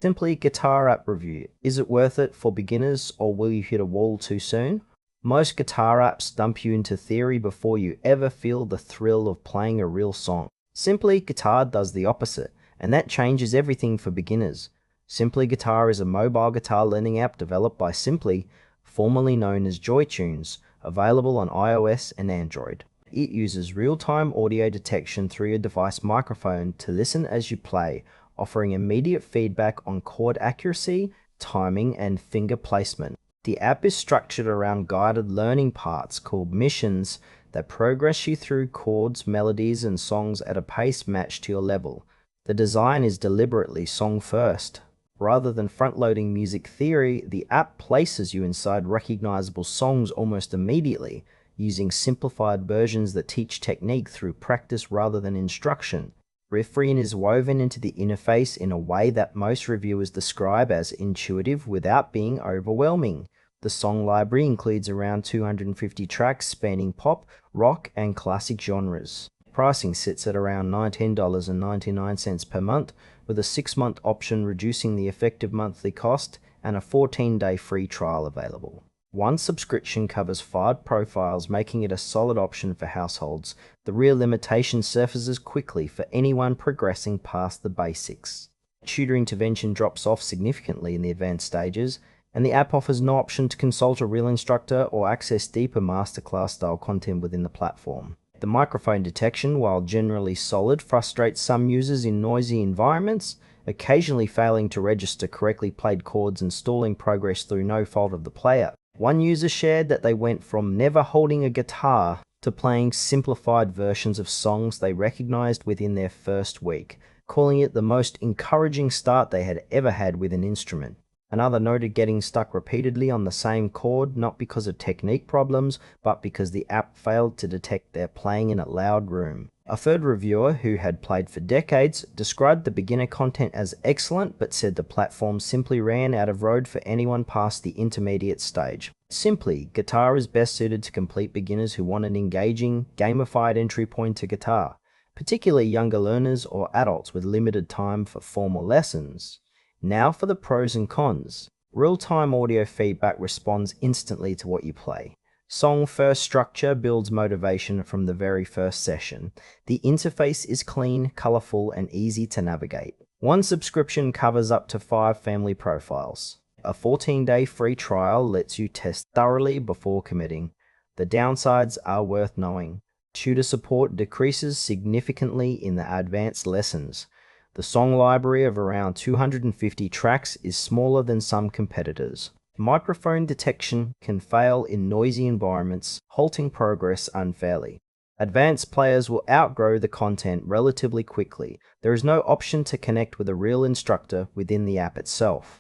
Simply Guitar App Review. Is it worth it for beginners, or will you hit a wall too soon? Most guitar apps dump you into theory before you ever feel the thrill of playing a real song. Simply Guitar does the opposite, and that changes everything for beginners. Simply Guitar is a mobile guitar learning app developed by Simply, formerly known as JoyTunes, available on iOS and Android. It uses real-time audio detection through your device microphone to listen as you play, offering immediate feedback on chord accuracy, timing, and finger placement. The app is structured around guided learning parts called missions that progress you through chords, melodies, and songs at a pace matched to your level. The design is deliberately song first. Rather than front-loading music theory, the app places you inside recognizable songs almost immediately, using simplified versions that teach technique through practice rather than instruction. Refrain is woven into the interface in a way that most reviewers describe as intuitive without being overwhelming. The song library includes around 250 tracks spanning pop, rock, and classic genres. Pricing sits at around $19.99 per month, with a 6-month option reducing the effective monthly cost and a 14-day free trial available. One subscription covers 5 profiles, making it a solid option for households. The real limitation surfaces quickly for anyone progressing past the basics. Tutor intervention drops off significantly in the advanced stages, and the app offers no option to consult a real instructor or access deeper masterclass style content within the platform. The microphone detection, while generally solid, frustrates some users in noisy environments, occasionally failing to register correctly played chords and stalling progress through no fault of the player. One user shared that they went from never holding a guitar to playing simplified versions of songs they recognized within their first week, calling it the most encouraging start they had ever had with an instrument. Another noted getting stuck repeatedly on the same chord, not because of technique problems, but because the app failed to detect their playing in a loud room. A third reviewer, who had played for decades, described the beginner content as excellent, but said the platform simply ran out of road for anyone past the intermediate stage. Simply, Guitar is best suited to complete beginners who want an engaging, gamified entry point to guitar, particularly younger learners or adults with limited time for formal lessons. Now for the pros and cons. Real-time audio feedback responds instantly to what you play. Song-first structure builds motivation from the very first session. The interface is clean, colorful, and easy to navigate. One subscription covers up to 5 family profiles. A 14-day free trial lets you test thoroughly before committing. The downsides are worth knowing. Tutor support decreases significantly in the advanced lessons. The song library of around 250 tracks is smaller than some competitors. Microphone detection can fail in noisy environments, halting progress unfairly. Advanced players will outgrow the content relatively quickly. There is no option to connect with a real instructor within the app itself.